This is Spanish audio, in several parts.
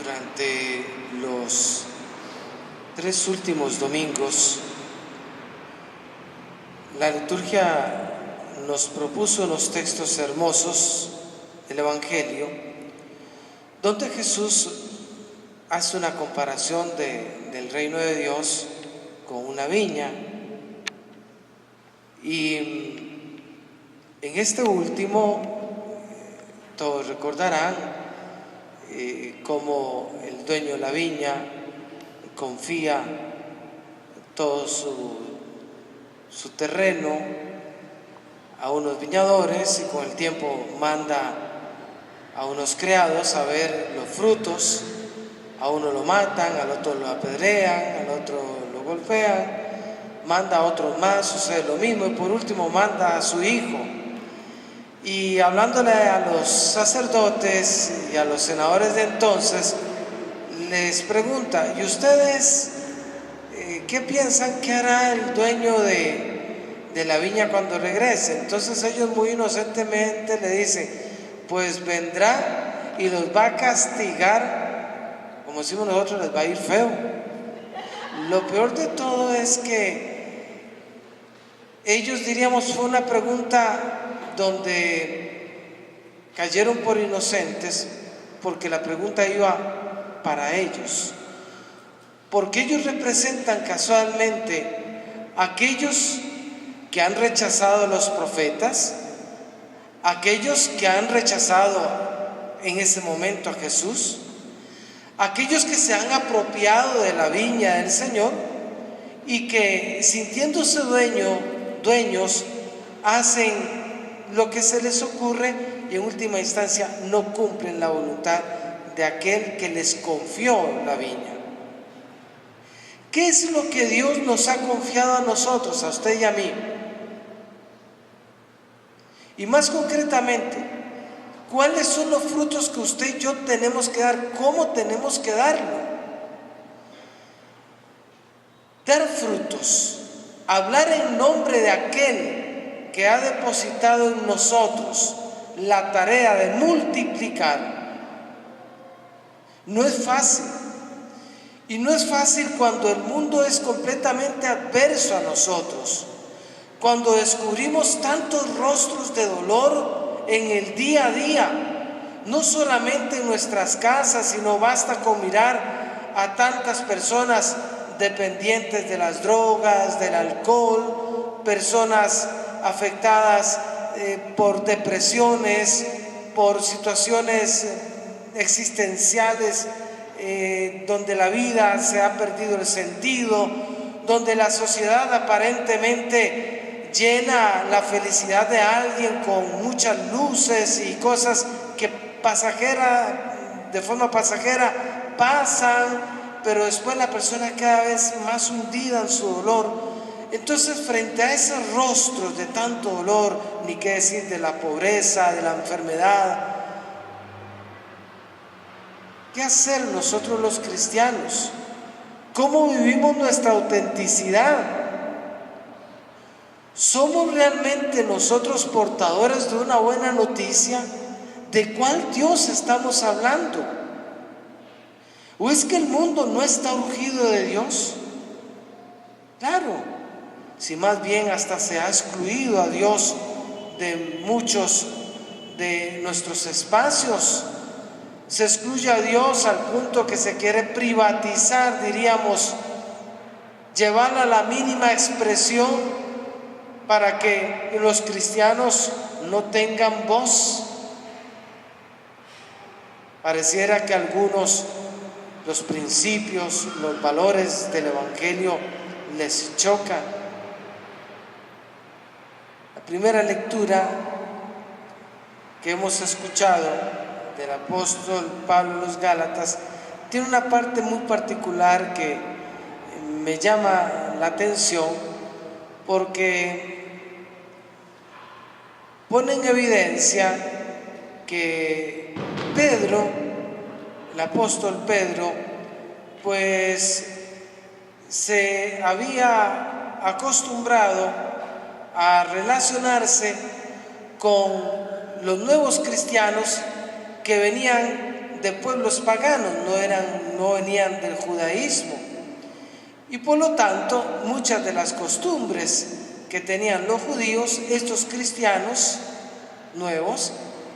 Durante los 3 últimos domingos, la liturgia nos propuso unos textos hermosos del Evangelio, donde Jesús hace una comparación del reino de Dios con una viña. Y en este último, todos recordarán cómo el dueño de la viña confía todo su terreno a unos viñadores y con el tiempo manda a unos criados a ver los frutos. A uno lo matan, al otro lo apedrean, al otro lo golpean, manda a otros más, sucede lo mismo, y por último manda a su hijo. Y hablándole a los sacerdotes y a los senadores de entonces, les pregunta: ¿y ustedes qué piensan que hará el dueño de la viña cuando regrese? Entonces ellos muy inocentemente le dicen: pues vendrá y los va a castigar, como decimos nosotros, les va a ir feo. Lo peor de todo es que ellos, diríamos, fue una pregunta donde cayeron por inocentes, porque la pregunta iba para ellos, porque ellos representan casualmente a aquellos que han rechazado a los profetas, aquellos que han rechazado en ese momento a Jesús, aquellos que se han apropiado de la viña del Señor y que, sintiéndose dueños, hacen lo que se les ocurre y en última instancia no cumplen la voluntad de aquel que les confió la viña. ¿Qué es lo que Dios nos ha confiado a nosotros, a usted y a mí? Y más concretamente, ¿cuáles son los frutos que usted y yo tenemos que dar? ¿Cómo tenemos que darlo? Dar frutos, hablar en nombre de aquel que ha depositado en nosotros la tarea de multiplicar. No es fácil. Y no es fácil cuando el mundo es completamente adverso a nosotros, cuando descubrimos tantos rostros de dolor en el día a día, no solamente en nuestras casas, sino basta con mirar a tantas personas dependientes de las drogas, del alcohol, personas afectadas por depresiones, por situaciones existenciales, donde la vida se ha perdido el sentido, donde la sociedad aparentemente llena la felicidad de alguien con muchas luces y cosas que de forma pasajera pasan, pero después la persona cada vez más hundida en su dolor. Entonces, frente a esos rostros de tanto dolor, ni qué decir de la pobreza, de la enfermedad, ¿qué hacer nosotros los cristianos? ¿Cómo vivimos nuestra autenticidad? ¿Somos realmente nosotros portadores de una buena noticia? ¿De cuál Dios estamos hablando? ¿O es que el mundo no está urgido de Dios? Claro. Si más bien hasta se ha excluido a Dios de muchos de nuestros espacios, se excluye a Dios al punto que se quiere privatizar, diríamos, llevarla a la mínima expresión para que los cristianos no tengan voz. Pareciera que algunos, los principios, los valores del Evangelio les chocan. La primera lectura que hemos escuchado del apóstol Pablo a los Gálatas tiene una parte muy particular que me llama la atención, porque pone en evidencia que Pedro, el apóstol Pedro, pues se había acostumbrado a relacionarse con los nuevos cristianos que venían de pueblos paganos, no venían del judaísmo. Y por lo tanto, muchas de las costumbres que tenían los judíos, estos cristianos nuevos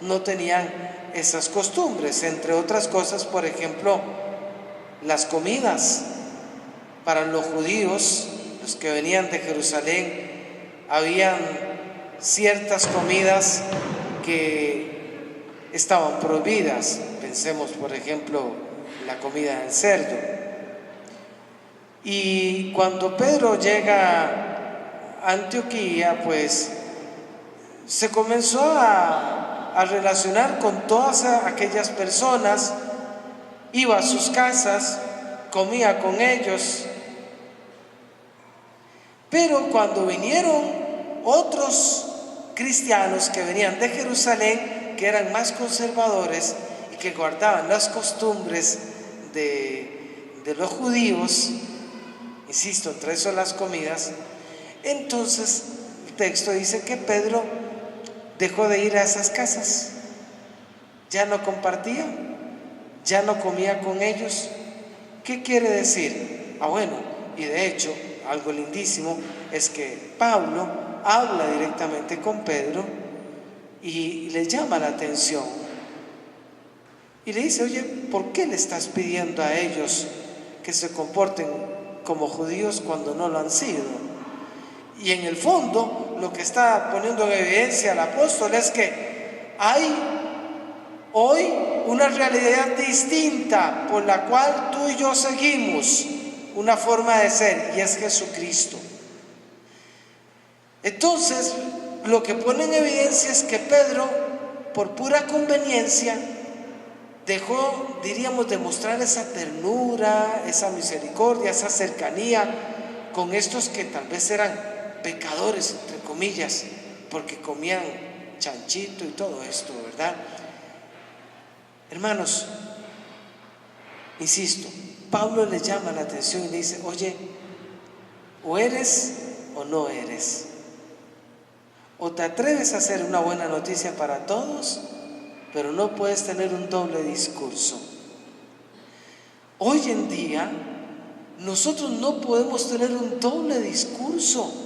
no tenían esas costumbres. Entre otras cosas, por ejemplo, las comidas. Para los judíos, los que venían de Jerusalén, habían ciertas comidas que estaban prohibidas. Pensemos, por ejemplo, la comida del cerdo. Y cuando Pedro llega a Antioquía, pues se comenzó a relacionar con todas aquellas personas, iba a sus casas, comía con ellos. Pero cuando vinieron otros cristianos que venían de Jerusalén, que eran más conservadores y que guardaban las costumbres de los judíos, insisto, entre eso las comidas, entonces el texto dice que Pedro dejó de ir a esas casas, ya no compartía, ya no comía con ellos. ¿Qué quiere decir? Bueno, y de hecho, algo lindísimo es que Pablo habla directamente con Pedro y le llama la atención y le dice: oye, ¿por qué le estás pidiendo a ellos que se comporten como judíos cuando no lo han sido? Y en el fondo, lo que está poniendo en evidencia el apóstol es que hay hoy una realidad distinta por la cual tú y yo seguimos una forma de ser, y es Jesucristo. Entonces, lo que pone en evidencia es que Pedro, por pura conveniencia, dejó, diríamos, de mostrar esa ternura, esa misericordia, esa cercanía con estos que tal vez eran pecadores, entre comillas, porque comían chanchito y todo esto, ¿verdad? Hermanos, insisto, Pablo le llama la atención y le dice: oye, o eres o no eres. O te atreves a hacer una buena noticia para todos, pero no puedes tener un doble discurso. Hoy en día, nosotros no podemos tener un doble discurso.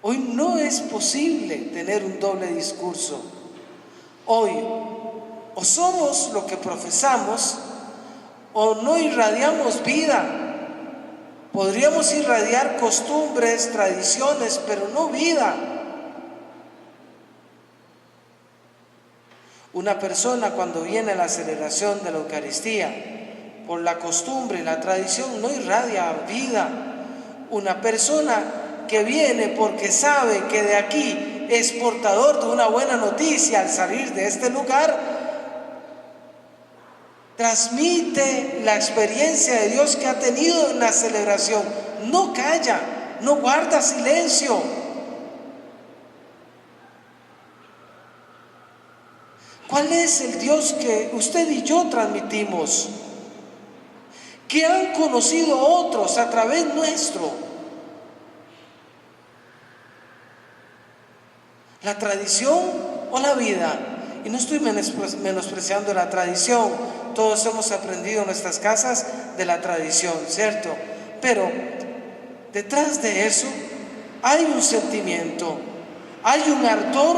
Hoy no es posible tener un doble discurso. Hoy o somos lo que profesamos o no irradiamos vida. Podríamos irradiar costumbres, tradiciones, pero no vida. Una persona, cuando viene a la celebración de la Eucaristía, por la costumbre y la tradición, no irradia vida. Una persona que viene porque sabe que de aquí es portador de una buena noticia al salir de este lugar, transmite la experiencia de Dios que ha tenido en la celebración. No calla, no guarda silencio. ¿Cuál es el Dios que usted y yo transmitimos? Que han conocido otros a través nuestro. ¿La tradición o la vida? Y no estoy menospreciando la tradición. Todos hemos aprendido en nuestras casas de la tradición, ¿cierto? Pero detrás de eso hay un sentimiento, hay un ardor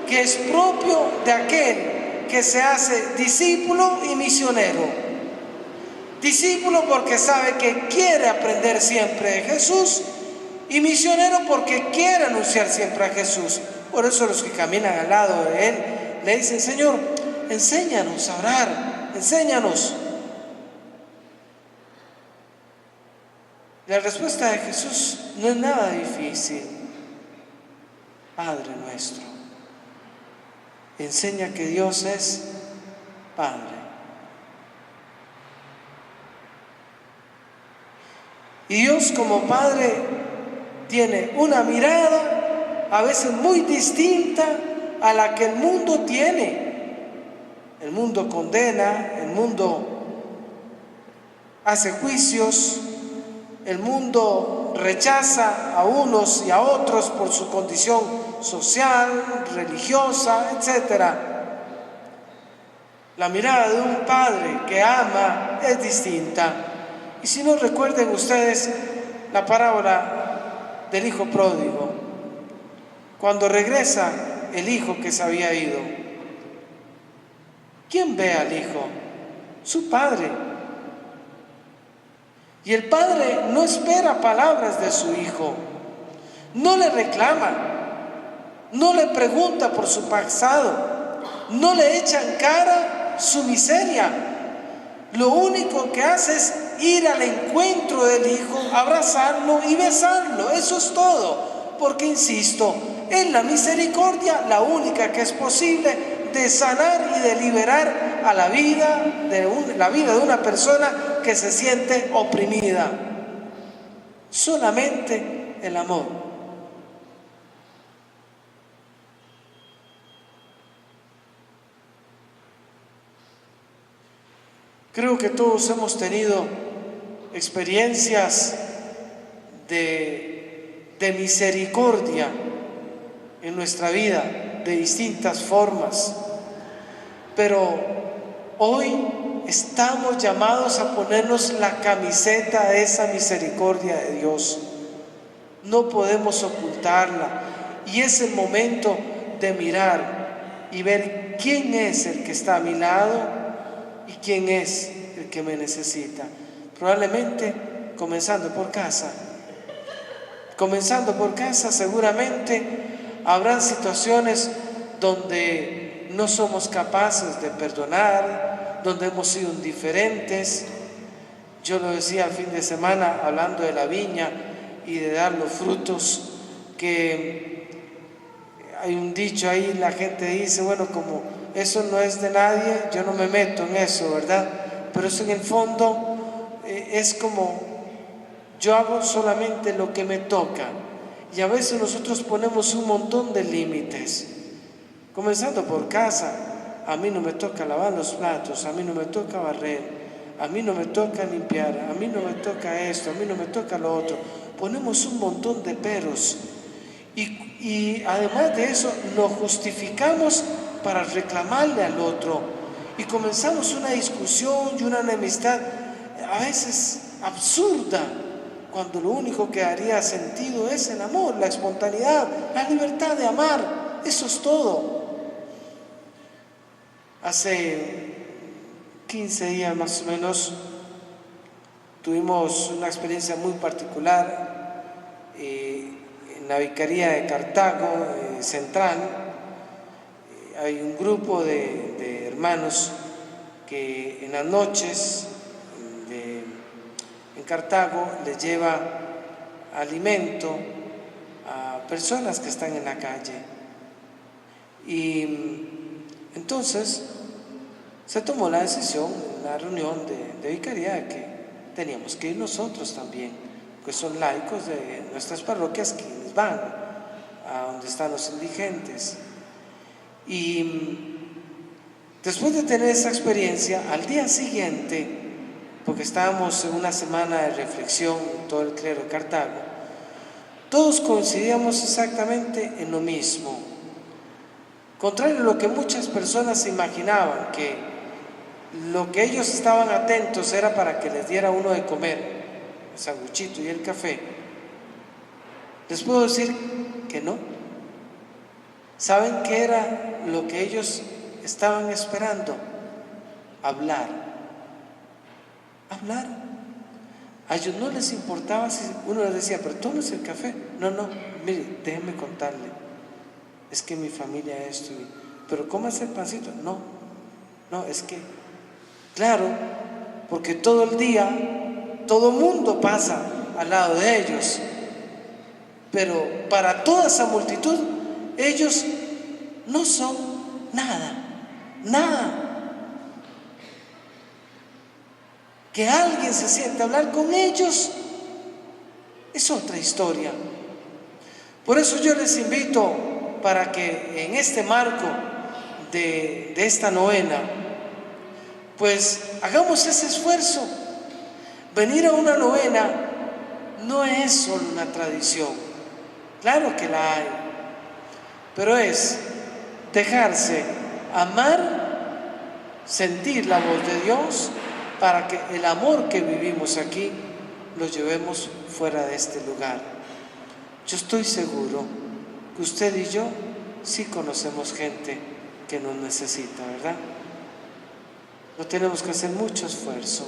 que es propio de aquel que se hace discípulo y misionero. Discípulo porque sabe que quiere aprender siempre de Jesús, y misionero porque quiere anunciar siempre a Jesús. Por eso los que caminan al lado de Él le dicen: Señor, enséñanos a orar, enséñanos. La respuesta de Jesús no es nada difícil. Padre nuestro. Enseña que Dios es Padre. Y Dios como Padre tiene una mirada a veces muy distinta a la que el mundo tiene. El mundo condena, el mundo hace juicios, el mundo rechaza a unos y a otros por su condición social, religiosa, etc. La mirada de un padre que ama es distinta. Y si no, recuerden ustedes la parábola del hijo pródigo. Cuando regresa el hijo que se había ido, ¿quién ve al hijo? Su padre. Y el padre no espera palabras de su hijo, no le reclama, no le pregunta por su pasado, no le echa en cara su miseria. Lo único que hace es ir al encuentro del hijo, abrazarlo y besarlo. Eso es todo, porque insisto, es la misericordia la única que es posible de sanar y de liberar a la vida de una persona que se siente oprimida. Solamente el amor. Creo que todos hemos tenido experiencias de misericordia en nuestra vida de distintas formas, pero hoy estamos llamados a ponernos la camiseta de esa misericordia de Dios. No podemos ocultarla, y es el momento de mirar y ver quién es el que está a mi lado y quién es el que me necesita. Probablemente comenzando por casa. Comenzando por casa, seguramente habrán situaciones donde no somos capaces de perdonar, donde hemos sido indiferentes. Yo lo decía el fin de semana hablando de la viña y de dar los frutos, que hay un dicho ahí, la gente dice, bueno, como eso no es de nadie, yo no me meto en eso, ¿verdad? Pero eso en el fondo es como, yo hago solamente lo que me toca. Y a veces nosotros ponemos un montón de límites, comenzando por casa. A mí no me toca lavar los platos, a mí no me toca barrer, a mí no me toca limpiar, a mí no me toca esto, a mí no me toca lo otro. Ponemos un montón de peros y además de eso nos justificamos para reclamarle al otro y comenzamos una discusión y una enemistad a veces absurda, cuando lo único que haría sentido es el amor, la espontaneidad, la libertad de amar. Eso es todo. Hace 15 días más o menos tuvimos una experiencia muy particular en la Vicaría de Cartago Central. Hay un grupo de hermanos que en las noches en Cartago les lleva alimento a personas que están en la calle. Y entonces se tomó la decisión en la reunión de vicaría que teníamos que ir nosotros también, que son laicos de nuestras parroquias quienes van a donde están los indigentes. Y después de tener esa experiencia, al día siguiente, porque estábamos en una semana de reflexión en todo el clero de Cartago, todos coincidíamos exactamente en lo mismo. Contrario a lo que muchas personas se imaginaban, que lo que ellos estaban atentos era para que les diera uno de comer, el sanguchito y el café, les puedo decir que no. ¿Saben qué era lo que ellos estaban esperando? Hablar. A ellos no les importaba si uno les decía, pero tómese el café. No, mire, déjeme contarle, es que mi familia esto, pero cómase el pancito. No, es que, claro, porque todo el día, todo mundo pasa al lado de ellos, pero para toda esa multitud, ellos no son nada. Que alguien se siente a hablar con ellos es otra historia. Por eso yo les invito para que en este marco de esta novena, pues hagamos ese esfuerzo. Venir a una novena no es solo una tradición, claro que la hay, pero es dejarse amar, sentir la voz de Dios, para que el amor que vivimos aquí lo llevemos fuera de este lugar. Yo estoy seguro que usted y yo sí conocemos gente que nos necesita, ¿verdad? No tenemos que hacer mucho esfuerzo.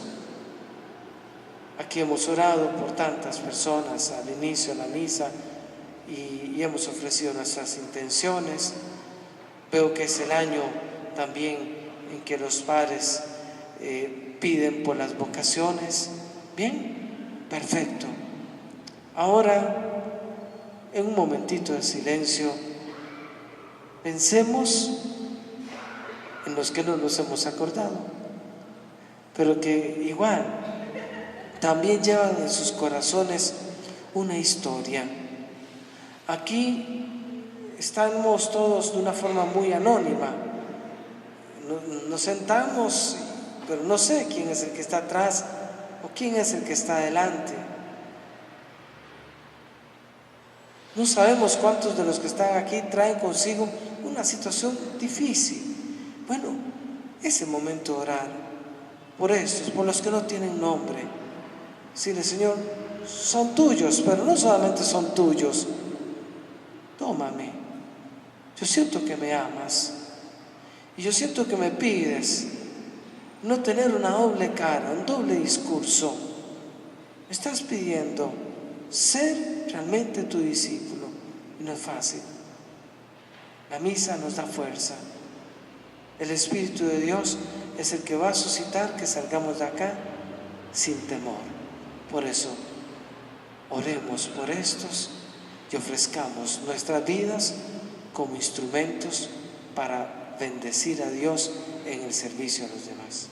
Aquí hemos orado por tantas personas al inicio de la misa y hemos ofrecido nuestras intenciones. Veo que es el año también en que los padres piden por las vocaciones. Bien, perfecto. Ahora, en un momentito de silencio, pensemos en los que no nos hemos acordado, pero que igual también llevan en sus corazones una historia. Aquí estamos todos de una forma muy anónima. Nos sentamos, pero no sé quién es el que está atrás o quién es el que está adelante. No sabemos cuántos de los que están aquí traen consigo una situación difícil. Bueno, es el momento de orar por estos, por los que no tienen nombre. Decirle: Señor, son tuyos, pero no solamente son tuyos. Tómame. Yo siento que me amas y yo siento que me pides no tener una doble cara, un doble discurso. Me estás pidiendo ser realmente tu discípulo y no es fácil. La misa nos da fuerza. El Espíritu de Dios es el que va a suscitar que salgamos de acá sin temor. Por eso, oremos por estos y ofrezcamos nuestras vidas como instrumentos para bendecir a Dios en el servicio a los demás.